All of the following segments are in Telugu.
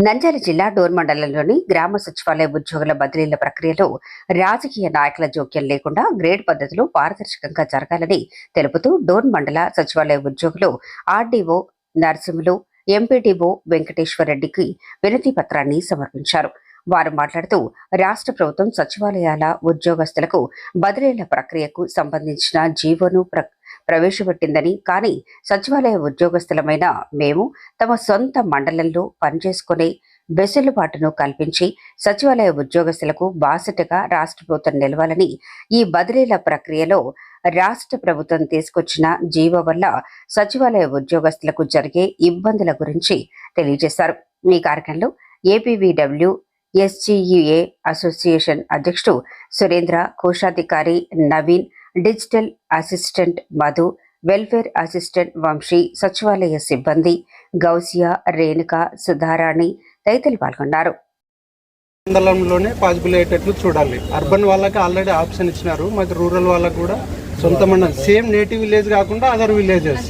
నంద్యాల జిల్లా డోర్ మండలంలోని గ్రామ సచివాలయ ఉద్యోగుల బదిలీల ప్రక్రియలో రాజకీయ నాయకుల జోక్యం లేకుండా గ్రేడ్ పద్ధతిలో పారదర్శకంగా జరగాలని తెలుపుతూ డోర్ మండల సచివాలయ ఉద్యోగులు ఆర్డీఓ నరసింహులు ఎంపీడీఓ వెంకటేశ్వరరెడ్డికి వినతి పత్రాన్ని సమర్పించారు. వారు మాట్లాడుతూ రాష్ట్ర ప్రభుత్వం సచివాలయాల ఉద్యోగస్తులకు బదిలీల ప్రక్రియకు సంబంధించిన జీవోను ప్రవేశపెట్టిందని, కానీ సచివాలయ ఉద్యోగస్తులమైన మేము తమ సొంత మండలంలో పనిచేసుకునే వెసులుబాటును కల్పించి సచివాలయ ఉద్యోగస్తులకు బాసటగా రాష్ట్ర ప్రభుత్వం నిలవాలని, ఈ బదిలీల ప్రక్రియలో రాష్ట్ర ప్రభుత్వం తీసుకొచ్చిన జీవో వల్ల సచివాలయ ఉద్యోగస్తులకు జరిగే ఇబ్బందుల గురించి తెలియజేశారు. ఈ కార్యక్రమంలో ఏపీవీడబ్ల్యూ ఎస్జీయూఏ అసోసియేషన్ అధ్యక్షుడు సురేంద్ర, కోశాధికారి Naveen, digital assistant Madhu, welfare assistant Vamsi, సచివాలయ సిబ్బంది గౌసియా, రేణుక, సుధారాణి తదితరులు పాల్గొన్నారు. మండలంలోనే పాసిబుల్ అయ్యేటట్లు చూడాలి. అర్బన్ వాళ్ళకి ఆల్రెడీ ఆప్షన్ ఇచ్చినారు, మాకు రూరల్ వాళ్ళకు కూడా సొంత మండలం సేమ్ నేటివ్ విలేజ్ కాకుండా అదర్ విలేజెస్.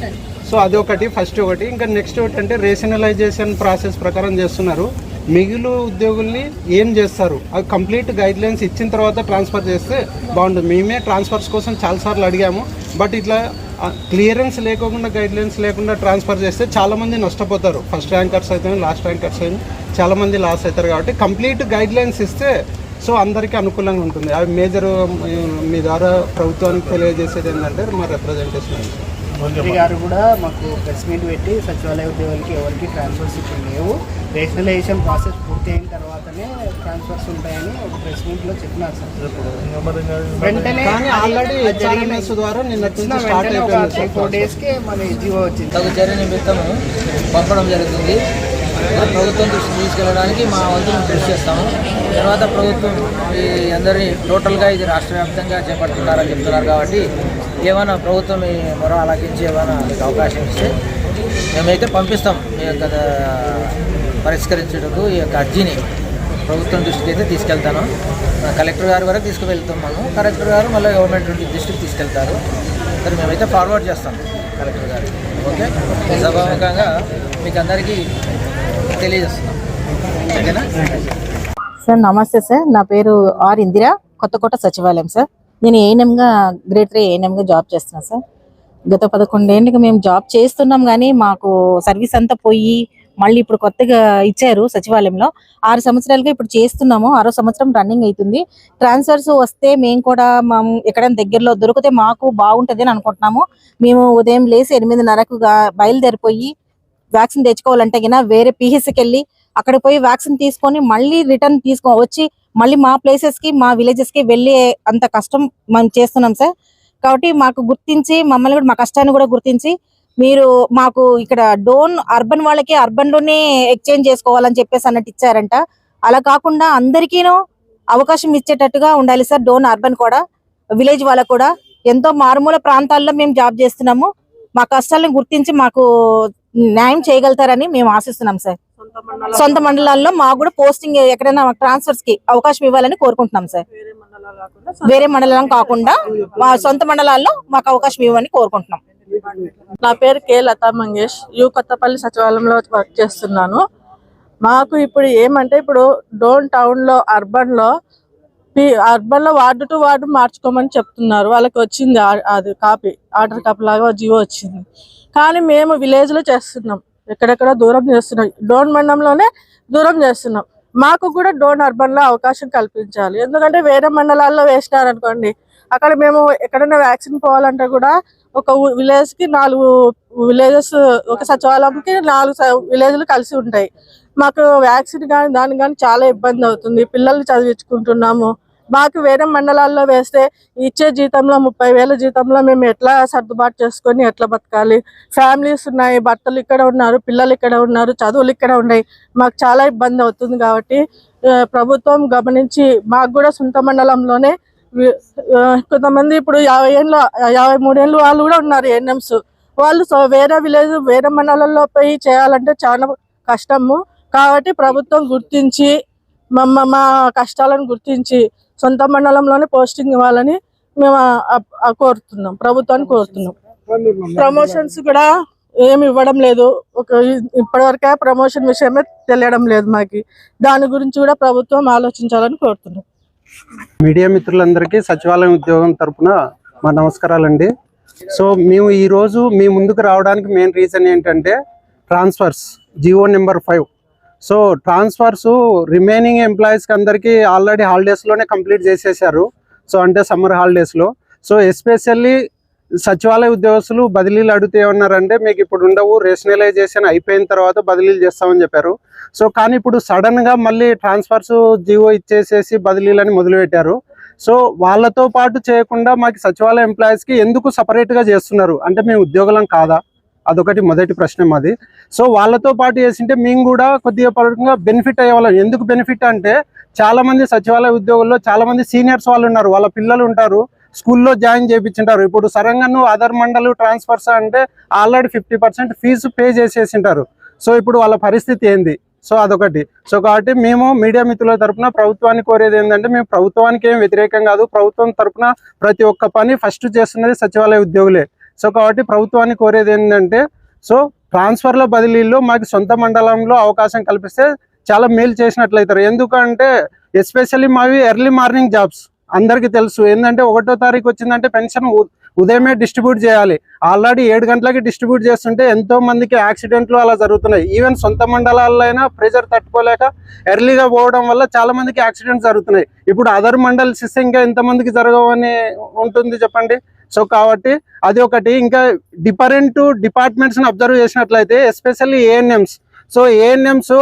సో అదొకటి ఫస్ట్ ఒకటి. ఇంకా నెక్స్ట్ ఒకటి అంటే రేషనలైజేషన్ ప్రాసెస్ ప్రకారం చేస్తున్నారు. మిగిలిన ఉద్యోగుల్ని ఏం చేస్తారు అది కంప్లీట్ గైడ్ లైన్స్ ఇచ్చిన తర్వాత ట్రాన్స్ఫర్ చేస్తే బాగుంటుంది. మేమే ట్రాన్స్ఫర్స్ కోసం చాలాసార్లు అడిగాము, బట్ ఇట్లా క్లియరెన్స్ లేకుండా గైడ్ లైన్స్ లేకుండా ట్రాన్స్ఫర్ చేస్తే చాలామంది నష్టపోతారు. ఫస్ట్ ర్యాంకర్స్ అయితే లాస్ట్ ర్యాంకర్స్ అయితే చాలామంది లాస్ అవుతారు. కాబట్టి కంప్లీట్ గైడ్ లైన్స్ ఇస్తే సో అందరికీ అనుకూలంగా ఉంటుంది. అవి మేజర్ మీ ద్వారా ప్రభుత్వానికి తెలియజేసేది ఏంటంటే మా రిప్రజెంటేషన్ మంత్రి గారు కూడా మాకు ప్రెస్ మీట్ పెట్టి సచివాలయ ఉద్యోగులకి ఎవరికి ట్రాన్స్ఫర్స్ ఇప్పుడు లేవు, రేషనలైజేషన్ ప్రాసెస్ పూర్తి అయిన తర్వాతనే ట్రాన్స్ఫర్స్ ఉంటాయని ఒక ప్రెస్ మీట్లో చెప్పినారు సార్. వెంటనే ఆల్రెడీ ద్వారా నిన్న 4 డేస్కే మన జీవో వచ్చింది. తగు చర్య నిమిత్తము పంపడం జరుగుతుంది. ప్రభుత్వం దృష్టి తీసుకెళ్ళడానికి మా వంతును కృషి చేస్తాము. తర్వాత ప్రభుత్వం ఈ అందరినీ టోటల్గా ఇది రాష్ట్ర వ్యాప్తంగా చేపడుతున్నారని చెప్తున్నారు. కాబట్టి ఏమైనా ప్రభుత్వం ఈ మొర ఆలకించి ఏమైనా మీకు అవకాశం ఇస్తే మేమైతే పంపిస్తాం. ఈ యొక్క పరిష్కరించడానికి ఈ యొక్క అర్జీని ప్రభుత్వం దృష్టికి అయితే తీసుకెళ్తాను. కలెక్టర్ గారి వరకు తీసుకువెళ్తున్నాము. కలెక్టర్ గారు మళ్ళీ గవర్నమెంట్ దృష్టికి తీసుకెళ్తారు. సరే మేమైతే ఫార్వర్డ్ చేస్తాం కలెక్టర్ గారికి. ఓకే, సభాముఖంగా మీకు అందరికీ తెలియజేస్తున్నాం. ఓకేనా సార్? నమస్తే సార్, నా పేరు ఆర్ ఇందిరా, కొత్తకోట సచివాలయం సార్. నేను ఏఎన్ఎంగా గ్రేడ్ 3 ఏఎన్ఎంగా జాబ్ చేస్తున్నాను సార్. గత 11 ఏళ్ళకి మేము జాబ్ చేస్తున్నాం, కానీ మాకు సర్వీస్ అంతా పోయి మళ్ళీ ఇప్పుడు కొత్తగా ఇచ్చారు సచివాలయంలో. 6 సంవత్సరాలుగా ఇప్పుడు చేస్తున్నాము, 6వ సంవత్సరం రన్నింగ్ అవుతుంది. ట్రాన్స్ఫర్స్ వస్తే మేము కూడా ఎక్కడైనా దగ్గరలో దొరికితే మాకు బాగుంటుంది అని అనుకుంటున్నాము. మేము ఉదయం లేసి 8:30కు బయలుదేరిపోయి వ్యాక్సిన్ తెచ్చుకోవాలంటే కినా వేరే పిహెచ్సికి వెళ్ళి అక్కడ పోయి వ్యాక్సిన్ తీసుకొని మళ్ళీ రిటర్న్ వచ్చి మళ్ళీ మా ప్లేసెస్కి మా విలేజెస్కి వెళ్ళే అంత కష్టం మనం చేస్తున్నాం సార్. కాబట్టి మాకు గుర్తించి మమ్మల్ని కూడా మా కష్టాన్ని కూడా గుర్తించి మీరు మాకు ఇక్కడ డోన్ అర్బన్ వాళ్ళకి అర్బన్లోనే ఎక్స్చేంజ్ చేసుకోవాలని చెప్పేసి అన్నట్టు ఇచ్చారంట. అలా కాకుండా అందరికీనూ అవకాశం ఇచ్చేటట్టుగా ఉండాలి సార్. డోన్ అర్బన్ కూడా విలేజ్ వాళ్ళకు కూడా ఎంతో మారుమూల ప్రాంతాల్లో మేము జాబ్ చేస్తున్నాము. మా కష్టాలను గుర్తించి మాకు న్యాయం చేయగలుగుతారని మేము ఆశిస్తున్నాం సార్. సొంత మండలాల్లో మాకు కూడా పోస్టింగ్ ఎక్కడైనా ట్రాన్స్ఫర్స్ కి అవకాశం ఇవ్వాలని కోరుకుంటున్నాం సార్. వేరే మండలం కాకుండా మా సొంత మండలాల్లో మాకు అవకాశం ఇవ్వని కోరుకుంటున్నాం. నా పేరు కే లతా మంగేష్, కొత్తపల్లి సచివాలయంలో వర్క్ చేస్తున్నాను. మాకు ఇప్పుడు ఏమంటే ఇప్పుడు డోన్ టౌన్ లో అర్బన్ లో వార్డు టు వార్డు మార్చుకోమని చెప్తున్నారు. వాళ్ళకి వచ్చింది అది కాపీ, ఆర్డర్ కాపీ లాగా జీవో వచ్చింది. కానీ మేము విలేజ్ లో చేస్తున్నాం, ఎక్కడెక్కడ దూరం చేస్తున్నాం, డోన్ మండలంలోనే దూరం చేస్తున్నాం. మాకు కూడా డోన్ అర్బన్ లో అవకాశం కల్పించాలి. ఎందుకంటే వేరే మండలాల్లో వేసినారనుకోండి, అక్కడ మేము ఎక్కడైనా వ్యాక్సిన్ పోవాలంటే కూడా ఒక విలేజ్ కి 4 విలేజెస్, ఒక సచివాలయంకి 4 విలేజ్లు కలిసి ఉంటాయి. మాకు వ్యాక్సిన్ కానీ దానికి కానీ చాలా ఇబ్బంది అవుతుంది. పిల్లల్ని చదివించుకుంటున్నాము. మాకు వేరే మండలాల్లో వేస్తే ఇచ్చే జీతంలో 30,000 జీతంలో మేము ఎట్లా సర్దుబాటు చేసుకొని ఎట్లా బతకాలి? ఫ్యామిలీస్ ఉన్నాయి, భర్తలు ఇక్కడ ఉన్నారు, పిల్లలు ఇక్కడ ఉన్నారు, చదువులు ఇక్కడ ఉన్నాయి. మాకు చాలా ఇబ్బంది అవుతుంది. కాబట్టి ప్రభుత్వం గమనించి మాకు కూడా సొంత మండలంలోనే కొంతమంది ఇప్పుడు 53 ఏళ్ళు వాళ్ళు కూడా ఉన్నారు ఏఎన్ఎంస్. వాళ్ళు వేరే విలేజ్ వేరే మండలంలో పోయి చేయాలంటే చాలా కష్టము. కాబట్టి ప్రభుత్వం గుర్తించి మా కష్టాలను గుర్తించి సొంత మండలంలోనే పోస్టింగ్ ఇవ్వాలని మేము కోరుతున్నాం, ప్రభుత్వాన్ని కోరుతున్నాం. ప్రమోషన్స్ కూడా ఏమి ఇవ్వడం లేదు. ఇప్పటివరకే ప్రమోషన్ విషయమే తెలియడం లేదు మాకు. దాని గురించి కూడా ప్రభుత్వం ఆలోచించాలని కోరుతున్నాం. మీడియా మిత్రులందరికీ సచివాలయం ఉద్యోగం తరపున మా నమస్కారాలండి. సో మేము ఈరోజు మీ ముందుకు రావడానికి మెయిన్ రీజన్ ఏంటంటే transfers GO number 5. So transfers remaining ఎంప్లాయీస్కి అందరికీ ఆల్రెడీ హాలిడేస్లోనే కంప్లీట్ చేసేసారు. సో అంటే సమ్మర్ హాలిడేస్లో. సో ఎస్పెషల్లీ సచివాలయ ఉద్యోగస్తులు బదిలీలు అడిగితే ఏమన్నారంటే మీకు ఇప్పుడు ఉండవు, రేషనలైజేషన్ అయిపోయిన తర్వాత బదిలీలు చేస్తామని చెప్పారు. సో కానీ ఇప్పుడు సడన్గా మళ్ళీ ట్రాన్స్ఫర్స్ జియో ఇచ్చేసేసి బదిలీలని మొదలుపెట్టారు. సో వాళ్ళతో పాటు చేయకుండా మాకు సచివాలయ ఎంప్లాయీస్కి ఎందుకు సపరేట్గా చేస్తున్నారు అంటే మేము ఉద్యోగులం కాదా? అదొకటి మొదటి ప్రశ్న మాది. సో వాళ్ళతో పాటు చేసింటే మేము కూడా కొద్దిగా పరంగా బెనిఫిట్ అయ్యేవాళ్ళం. ఎందుకు బెనిఫిట్ అంటే చాలామంది సచివాలయ ఉద్యోగుల్లో చాలామంది సీనియర్స్ వాళ్ళు ఉన్నారు, వాళ్ళ పిల్లలు ఉంటారు, స్కూల్లో జాయిన్ చేయించుంటారు. ఇప్పుడు సరంగా అదర్ మండల్ ట్రాన్స్ఫర్స్ అంటే ఆల్రెడీ 50% ఫీజు పే చేసేసింటారు. సో ఇప్పుడు వాళ్ళ పరిస్థితి ఏంది? సో అదొకటి. సో కాబట్టి మేము మీడియా మిత్రుల తరపున ప్రభుత్వాన్ని కోరేది ఏంటంటే మేము ప్రభుత్వానికి ఏం వ్యతిరేకం కాదు. ప్రభుత్వం తరపున ప్రతి ఒక్క పని ఫస్ట్ చేస్తున్నది సచివాలయ ఉద్యోగులే. సో కాబట్టి ప్రభుత్వాన్ని కోరేది ఏంటంటే సో ట్రాన్స్ఫర్ల బదిలీల్లో మాకు సొంత మండలంలో అవకాశం కల్పిస్తే చాలా మేలు చేసినట్లయితారు. ఎందుకంటే ఎస్పెషల్లీ మావి ఎర్లీ మార్నింగ్ జాబ్స్ అందరికీ తెలుసు. ఏంటంటే 1వ తారీఖు వచ్చిందంటే పెన్షన్ ఉదయమే డిస్ట్రిబ్యూట్ చేయాలి. ఆల్రెడీ 7 గంటలకి డిస్ట్రిబ్యూట్ చేస్తుంటే ఎంతో మందికి యాక్సిడెంట్లు అలా జరుగుతున్నాయి. ఈవెన్ సొంత మండలాల్లో అయినా ప్రెజర్ తట్టుకోలేక ఎర్లీగా పోవడం వల్ల చాలా మందికి యాక్సిడెంట్స్ జరుగుతున్నాయి. ఇప్పుడు అదర్ మండల్స్ ఇస్తే ఇంకా ఎంతమందికి జరగవని ఉంటుంది చెప్పండి. సో కాబట్టి అది ఒకటి. ఇంకా డిఫరెంట్ డిపార్ట్మెంట్స్ని అబ్జర్వ్ చేసినట్లయితే especially ANMs. So ANMs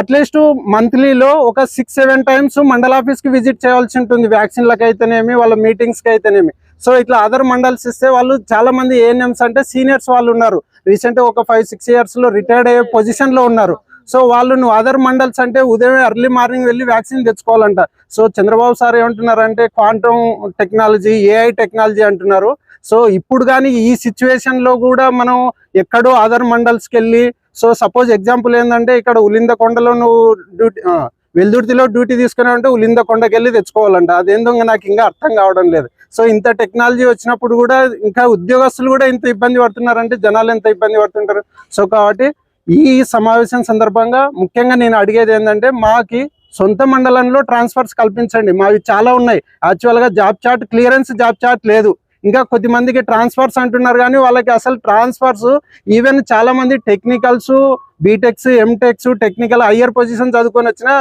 at least మంత్లీలో ఒక 6-7 టైమ్స్ మండల ఆఫీస్కి విజిట్ చేయాల్సి ఉంటుంది, వ్యాక్సిన్లకు అయితేనేమి వాళ్ళ మీటింగ్స్కి అయితేనేమి. సో ఇట్లా అదర్ మండల్స్ ఇస్తే వాళ్ళు చాలా మంది ఏఎన్ఎంస్ అంటే సీనియర్స్ వాళ్ళు ఉన్నారు, రీసెంట్గా ఒక 5-6 ఇయర్స్లో రిటైర్డ్ అయ్యే పొజిషన్లో ఉన్నారు. సో వాళ్ళు నువ్వు అదర్ మండల్స్ అంటే ఉదయం ఎర్లీ మార్నింగ్ వెళ్ళి వ్యాక్సిన్ తెచ్చుకోవాలంట. సో చంద్రబాబు సార్ ఏమంటున్నారంటే క్వాంటమ్ టెక్నాలజీ, ఏఐ టెక్నాలజీ అంటున్నారు. సో ఇప్పుడు కానీ ఈ సిచ్యువేషన్లో కూడా మనం ఎక్కడో అదర్ మండల్స్కి వెళ్ళి సో సపోజ్ ఎగ్జాంపుల్ ఏంటంటే ఇక్కడ ఉలిందకొండలో నువ్వు వెల్దుర్తిలో డ్యూటీ తీసుకున్నావంటే ఉలిందకొండకి వెళ్ళి తెచ్చుకోవాలంట. అదేందో నాకు ఇంకా అర్థం కావడం లేదు. సో ఇంత టెక్నాలజీ వచ్చినప్పుడు కూడా ఇంకా ఉద్యోగస్తులు కూడా ఇంత ఇబ్బంది పడుతున్నారంటే జనాలు ఎంత ఇబ్బంది పడుతుంటారు. సో కాబట్టి ఈ సమావేశం సందర్భంగా ముఖ్యంగా నేను అడిగేది ఏంటంటే మాకి సొంత మండలంలో ట్రాన్స్ఫర్స్ కల్పించండి. మావి చాలా ఉన్నాయి. యాక్చువల్గా job chart clearance job chart లేదు. ఇంకా కొద్దిమందికి ట్రాన్స్ఫర్స్ అంటున్నారు కానీ వాళ్ళకి అసలు ట్రాన్స్ఫర్స్ ఈవెన్ చాలా మంది technicals, BTechs, ఎంటెక్స్, technical higher position చదువుకొని వచ్చినా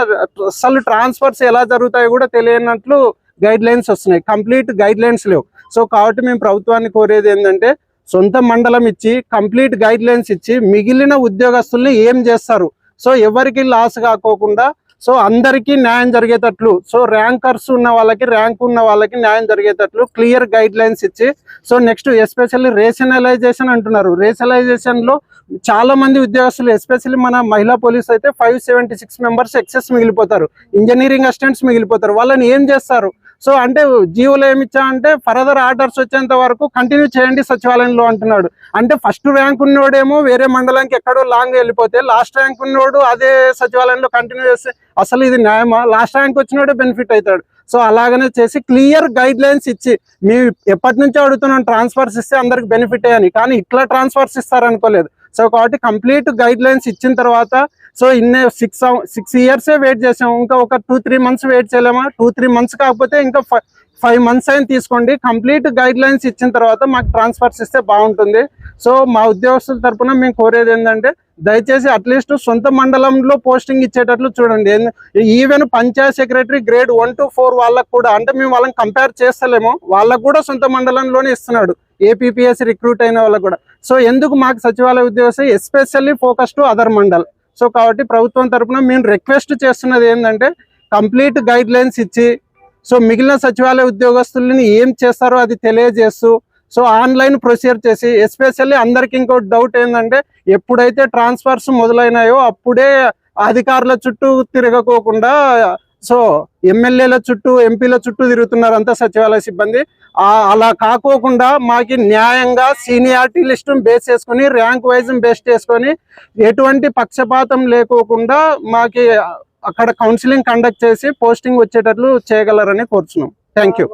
అసలు ట్రాన్స్ఫర్స్ ఎలా జరుగుతాయో కూడా తెలియనట్లు గైడ్ లైన్స్ వస్తున్నాయి. కంప్లీట్ గైడ్ లైన్స్ లేవు. సో కాబట్టి మేము ప్రభుత్వాన్ని కోరేది ఏంటంటే సొంత మండలం ఇచ్చి కంప్లీట్ గైడ్ లైన్స్ ఇచ్చి మిగిలిన ఉద్యోగస్తుల్ని ఏం చేస్తారు, సో ఎవరికి లాస్ కాకోకుండా సో అందరికీ న్యాయం జరిగేటట్లు, సో ర్యాంకర్స్ ఉన్న వాళ్ళకి ర్యాంక్ ఉన్న వాళ్ళకి న్యాయం జరిగేటట్లు క్లియర్ గైడ్ లైన్స్ ఇచ్చి సో నెక్స్ట్ ఎస్పెషల్లీ రేషనలైజేషన్ అంటున్నారు. రేషనలైజేషన్లో చాలా మంది ఉద్యోగస్తులు ఎస్పెషల్లీ మన మహిళా పోలీస్ అయితే 576 మెంబర్స్ ఎక్సెస్ మిగిలిపోతారు, ఇంజనీరింగ్ అసిస్టెంట్స్ మిగిలిపోతారు. వాళ్ళని ఏం చేస్తారు? సో అంటే జీవోలో ఏమిచ్చా అంటే ఫర్దర్ ఆర్డర్స్ వచ్చేంత వరకు కంటిన్యూ చేయండి సచివాలయంలో అంటున్నాడు. అంటే ఫస్ట్ ర్యాంక్ ఉన్నోడేమో వేరే మండలానికి ఎక్కడో లాంగ్ వెళ్ళిపోతే లాస్ట్ ర్యాంక్ ఉన్నోడు అదే సచివాలయంలో కంటిన్యూ చేస్తే అసలు ఇది న్యాయమా? లాస్ట్ ర్యాంక్ వచ్చినోడే బెనిఫిట్ అవుతాడు. సో అలాగనే చేసి క్లియర్ గైడ్ లైన్స్ ఇచ్చి మేము ఎప్పటి నుంచో అడుగుతున్నాం ట్రాన్స్ఫర్స్ ఇస్తే అందరికి బెనిఫిట్ అయ్యని, కానీ ఇట్లా ట్రాన్స్ఫర్స్ ఇస్తారనుకోలేదు. సో కాబట్టి కంప్లీట్ గైడ్ లైన్స్ ఇచ్చిన తర్వాత సో ఇన్నే 6 ఇయర్సే వెయిట్ చేసాం, ఇంకా ఒక 2-3 మంత్స్ వెయిట్ చేయలేమా? 2-3 మంత్స్ కాకపోతే ఇంకా 5 మంత్స్ అయినా తీసుకోండి. కంప్లీట్ గైడ్ లైన్స్ ఇచ్చిన తర్వాత మాకు ట్రాన్స్ఫర్స్ ఇస్తే బాగుంటుంది. సో మా ఉద్యోగస్తుల తరఫున మేము కోరేది ఏంటంటే దయచేసి అట్లీస్ట్ సొంత మండలంలో పోస్టింగ్ ఇచ్చేటట్లు చూడండి. Even Panchayat secretary grade 1 to 4 వాళ్ళకు కూడా, అంటే మేము వాళ్ళని కంపేర్ చేస్తలేమో, వాళ్ళకు కూడా సొంత మండలంలోనే ఇస్తున్నాడు ఏపీపీఎస్ రిక్రూట్ అయిన వాళ్ళకు కూడా. సో ఎందుకు మాకు సచివాలయ ఉద్యోగస్తులు especially focus to other mandal. So కాబట్టి ప్రభుత్వం తరఫున మేము రిక్వెస్ట్ చేస్తున్నది ఏంటంటే కంప్లీట్ గైడ్ లైన్స్ ఇచ్చి సో మిగిలిన సచివాలయ ఉద్యోగస్తులని ఏం చేస్తారో అది తెలియజేస్తూ సో ఆన్లైన్ ప్రొసీజర్ చేసి ఎస్పెషల్లీ అందరికి ఇంకో డౌట్ ఏంటంటే ఎప్పుడైతే ట్రాన్స్ఫర్స్ మొదలైనాయో అప్పుడే అధికారుల చుట్టూ తిరగకోకుండా సో ఎమ్మెల్యేల చుట్టూ ఎంపీల చుట్టూ తిరుగుతున్నారు అంతా సచివాలయ సిబ్బంది. అలా కాకోకుండా మాకు న్యాయంగా సీనియారిటీ లిస్టును బేస్ చేసుకొని ర్యాంక్ వైజ్ బేస్ చేసుకొని ఎటువంటి పక్షపాతం లేకోకుండా మాకు అక్కడ కౌన్సిలింగ్ కండక్ట్ చేసి పోస్టింగ్ వచ్చేటట్లు చేయగలరని కోరుచున్నాం. Thank you.